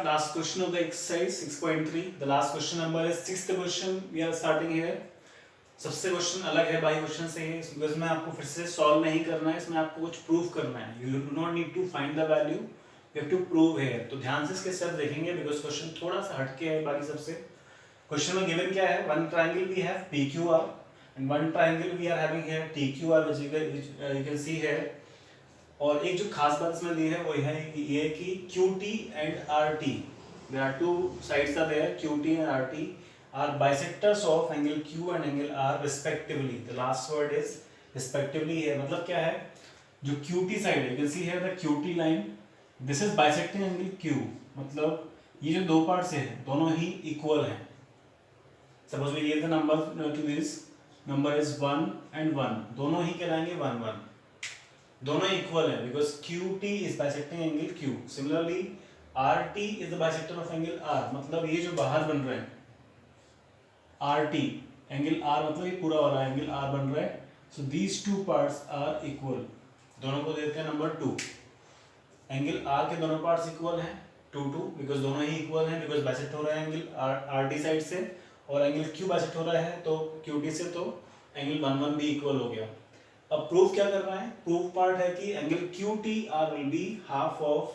last question of the exercise 6.3. The last question number is sixth question. We are starting here. सबसे question अलग है by question से है, इसमें आपको फिर से सॉल्व नहीं करना है, इसमें आपको कुछ प्रूव करना है. You do not need to find the value, you have to prove here. तो ध्यान से इसके स्टेप देखेंगे बिकॉज क्वेश्चन थोड़ा सा हटके है बाकी सबसे. क्वेश्चन में गिवन क्या है, one triangle we have PQR and one triangle we are having here TQR which you can see here. और एक जो खास बात इसमें दी है वो है ये कि QT and RT, there are two sides are there, QT and RT are bisectors of angle Q and angle R respectively. The last word is respectively है, मतलब क्या है, जो QT साइड है, you can see here the QT line, this is bisecting angle Q, मतलब ये जो दो पार्ट्स है दोनों ही इक्वल हैं. Suppose we give the number to this, number is 1 and 1, दोनों ही कहलाएंगे 1 1, दोनों इक्वल है because QT is bisecting angle Q. Similarly RT is the bisector of angle R, मतलब ये जो बाहर बन रहे हैं RT एंगल R, मतलब ये पूरा वाला एंगल R बन रहा है. So these two parts are equal, दोनों को देते हैं नंबर 2. एंगल R के दोनों पार्ट्स इक्वल हैं 2 2 बिकॉज दोनों ही इक्वल हैं, बिकॉज बाइसेक्ट हो रहा है एंगल RT साइड से और एंगल Q बाइसेक्ट हो रहा है तो QT से, तो एंगल 1 1 भी इक्वल हो गया. अब प्रूफ क्या करना है, प्रूफ पार्ट है कि angle QTR will be half of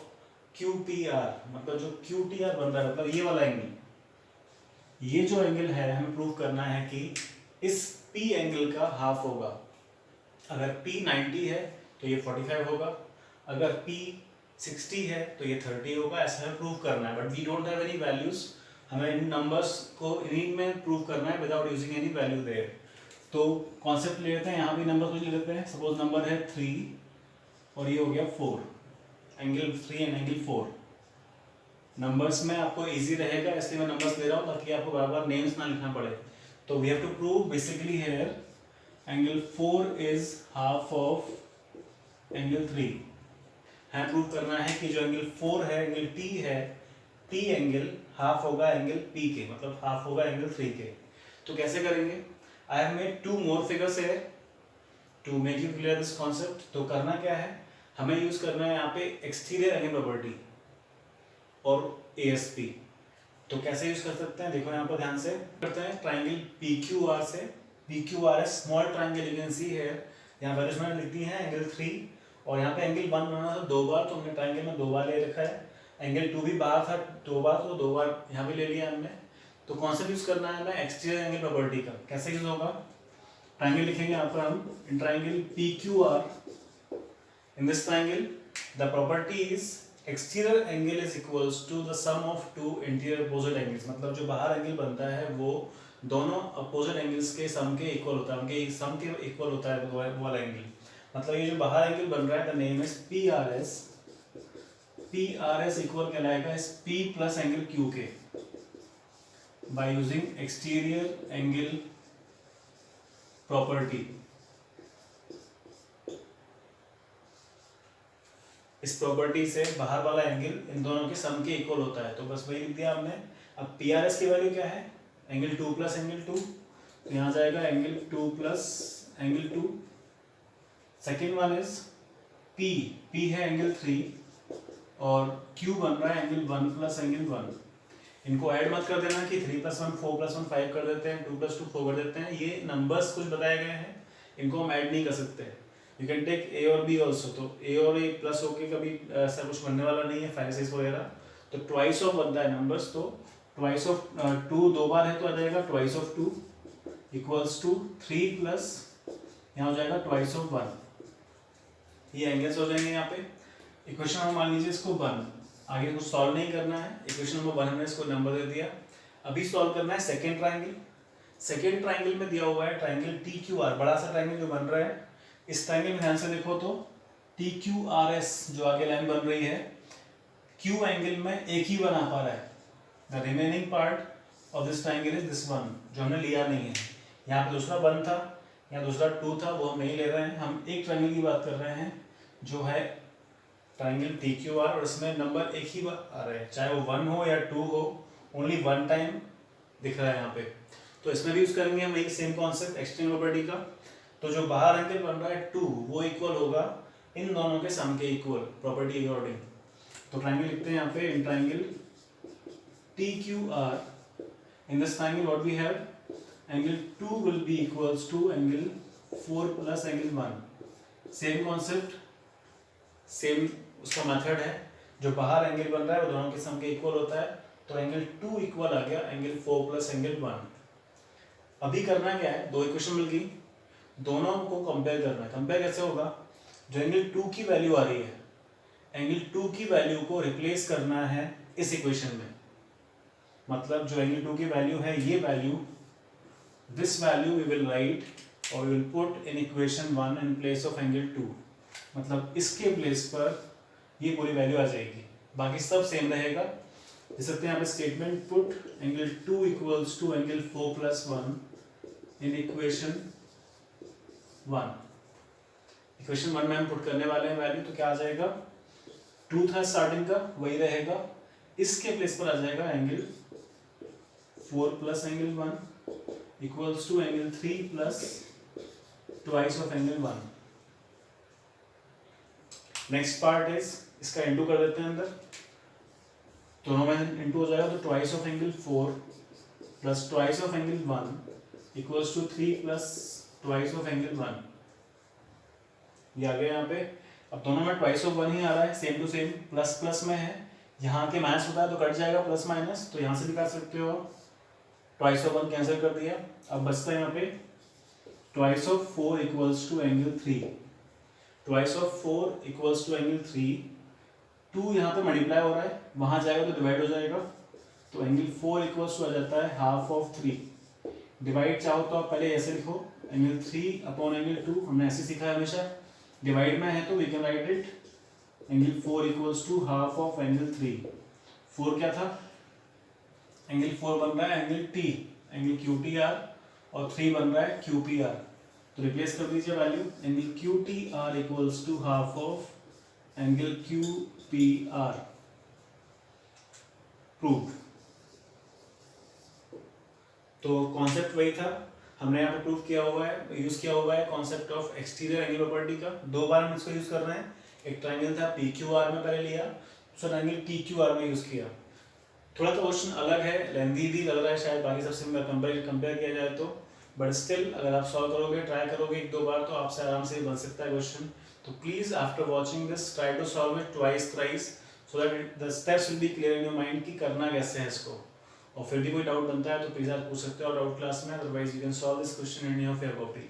QPR, मतलब जो QTR बन रहा है मतलब ये वाला एंगल, ये जो एंगल है हमें प्रूव करना है कि इस P एंगल का हाफ होगा. अगर P 90 है तो ये 45 होगा, अगर P 60 है तो ये 30 होगा. ऐसा हमें प्रूव करना है, but we don't have any values. हमें इन नंबर्स को इन्हीं में प्रूव करना है without using any value there. तो कॉन्सेप्ट ले लेते हैं, यहाँ भी नंबर कुछ ले लेते हैं. सपोज नंबर है 3 और ये हो गया 4, एंगल 3 एंड एंगल 4. नंबर्स में आपको इजी रहेगा इसलिए मैं नंबर्स ले रहा हूँ ताकि आपको बार बार नेम्स ना लिखना पड़े. तो we have to prove basically here angle 4 is half of angle 3. हमें प्रूव करना है कि जो एंगल 4 है, एंगल T है, T एंगल हाफ होगा एंगल P के, मतलब हाफ होगा एंगल 3 के. तो कैसे करेंगे, I have made 2 more figures here to make you clear this concept. तो करना क्या है, हमें यूज करना है यहाँ पे एक्सटीरियर एंगल प्रॉपर्टी और ASP. तो कैसे यूज कर सकते हैं, देखो यहाँ पर ध्यान से करते हैं. ट्राइंगल PQR से, PQR है small triangle, you can see here, यहाँ वैल्यूज मैंने लिख दी है एंगल 3 और यहाँ पे एंगल 1 बनाना था 2 बार, तो हमने ट्राइंगल में 2 बार ले रखा है. एंगल 2 भी बाहर था 2 बार, तो 2 बार यहाँ पे ले लिया हमने. तो कॉन्सेप्ट यूज करना है हमें एक्सटीरियर एंगल प्रॉपर्टी का. कैसे यूज होगा, ट्राइंगल लिखेंगे यहाँ पर हम, in triangle PQR, in this triangle the property is exterior angle is equals to the sum of two interior opposite angles. मतलब जो बाहर एंगल बनता है वो दोनों अपोजिट एंगल्स के सम के इक्वल होता है, उनके सम के इक्वल होता है वो वाला एंगल. मतलब ये जो बाहर एंगल बन रहा है the name is PRS. PRS equal कहलाएगा इस P प्लस एंगल Q के by using exterior angle property. इस प्रॉपर्टी से बाहर वाला एंगल इन दोनों के सम के इक्वल होता है. तो बस वही लिख दिया हमने. अब PRS की वैल्यू क्या है, एंगल 2 प्लस एंगल 2, तो यहाँ जाएगा angle 2 plus angle 2. Second one is P है एंगल 3 और Q बन रहा है एंगल 1 प्लस एंगल 1. इनको ऐड मत कर देना कि 3 प्लस 1 4 प्लस 1 5 कर देते हैं, 2 प्लस 2 4 कर देते हैं. ये नंबर्स कुछ बताए गए हैं, इनको हम ऐड नहीं कर सकते. यू कैन टेक A और B ऑल्सो. तो A और A प्लस होके कभी ऐसा कुछ बनने वाला नहीं है, 5 6 वगैरह. तो ट्वाइस ऑफ बनता है नंबर्स. तो ट्वाइस ऑफ 2 2 बार है तो आ जाएगा twice of 2 equals to 3 plus यहाँ हो जाएगा ट्वाइस ऑफ 1. ये एंगल्स हो जाएंगे यहाँ पे. इक्वेशन हम मान लीजिए इसको 1, आगे कुछ सॉल्व नहीं करना है. इक्वेशन नंबर 1 हमने इसको नंबर दे दिया. अभी सॉल्व करना है सेकेंड ट्राइंगल. सेकेंड ट्राइंगल में दिया हुआ है ट्राइंगल TQR, बड़ा सा ट्राइंगल जो बन रहा है. इस ट्राइंगल में ध्यान से देखो तो TQRS जो आगे लाइन बन रही है, Q एंगल में एक ही बना पा रहा है. The remaining part of this triangle is this one, जो हमने लिया नहीं है. यहाँ पे दूसरा 1 था, यहाँ दूसरा 2 था, वो हम नहीं ले रहे हैं. हम एक ट्राइंगल की बात कर रहे हैं जो है ट्राइंगल TQR और इसमें नंबर एक ही आ रहा है, चाहे वो 1 हो या 2 हो, ओनली 1 टाइम दिख रहा है यहाँ पे. तो इसमें भी यूज करेंगे हम एक सेम कॉन्सेप्ट एक्सट्रीम प्रॉपर्टी का. तो जो बाहर एंगल बन रहा है 2 वो इक्वल होगा इन दोनों के सम के इक्वल प्रॉपर्टी अकॉर्डिंग. तो ट्राइंगल लिखते हैं यहाँ पे, in triangle TQR. In this triangle what we have, angle 2 will be equals to angle 4 plus angle 1. Same concept, same उसका मेथड है, जो बाहर एंगल बन रहा है वो दोनों के सम के इक्वल होता है, तो एंगल 2 इक्वल आ गया एंगल 4 प्लस एंगल 1. अभी करना क्या है, दो इक्वेशन मिल गई, दोनों को कंपेयर करना है. कंपेयर कैसे होगा, जो एंगल 2 की वैल्यू आ रही है, एंगल 2 की वैल्यू को रिप्लेस करना है इस इक्वेशन में. मतलब जो एंगल 2 की वैल्यू है, ये value, this value we will write और we will put in equation 1 in place of angle 2. मतलब इसके प्लेस पर ये पूरी वैल्यू आ जाएगी, बाकी सब सेम रहेगा. देख सकते हैं यहाँ पे statement, put angle 2 equals to angle 4 plus 1 in equation 1. Equation 1 में हम पुट करने वाले हैं वैल्यू, तो क्या आ जाएगा, 2 था स्टार्टिंग का, वही रहेगा. इसके प्लेस पर आ जाएगा angle 4 plus angle 1 equals to angle 3 plus twice of angle 1. Next part is, इसका इंटू कर देते हैं अंदर, दोनों में इंटू हो जाएगा, तो twice of angle 4 plus twice of angle 1 equals to 3 plus twice of angle 1. ये आ गया यहाँ पे. अब दोनों में ट्वाइस ऑफ 1 ही आ रहा है, same to same, plus plus में है, यहाँ के माइनस होता है तो कट जाएगा प्लस माइनस, तो यहाँ से भी कर सकते हो. ट्वाइस ऑफ 1 कैंसिल कर दिया, अब बचता है यहाँ पे twice of 4 equals to angle 3. Twice of 4 equals to angle 3. 2 यहाँ पे मल्टीप्लाई हो रहा है, वहाँ जाएगा तो डिवाइड हो जाएगा, तो एंगल 4 इक्वल्स टू आ जाता है हाफ ऑफ 3. डिवाइड चाहो तो आप पहले ऐसे लिखो, एंगल 3 अपॉन एंगल 2, हमने ऐसे सीखा है हमेशा. डिवाइड में है तो we can write it, angle 4 equals to half of angle 3. 4 क्या था, एंगल 4 बन रहा है एंगल T, एंगल QTR, और 3 बन रहा है QPR. तो रिप्लेस कर दीजिए value, angle QTR equals to half of angle QPR. Prove. तो कॉन्सेप्ट वही था, हमने यहाँ पे प्रूव किया हुआ है, यूज किया हुआ है concept of exterior angle property का. 2 बार हम इसको यूज कर रहे हैं. एक ट्रायंगल था PQR में पहले लिया, दूसरा ट्रायंगल TQR में यूज किया. थोड़ा तो क्वेश्चन अलग है, लेंथी भी लग रहा है शायद बाकी सबसे कंपेयर किया जाए तो, बट स्टिल अगर आप सॉल्व करोगे, ट्राई करोगे 1-2 बार, तो आपसे आराम से बन सकता है क्वेश्चन. तो please after watching this try to solve it twice thrice, so that the steps will be clear in your mind कि करना कैसे है इसको. और फिर भी कोई डाउट बनता है तो प्लीज आप पूछ सकते हो डाउट क्लास में, otherwise you can solve this question in your fair copy.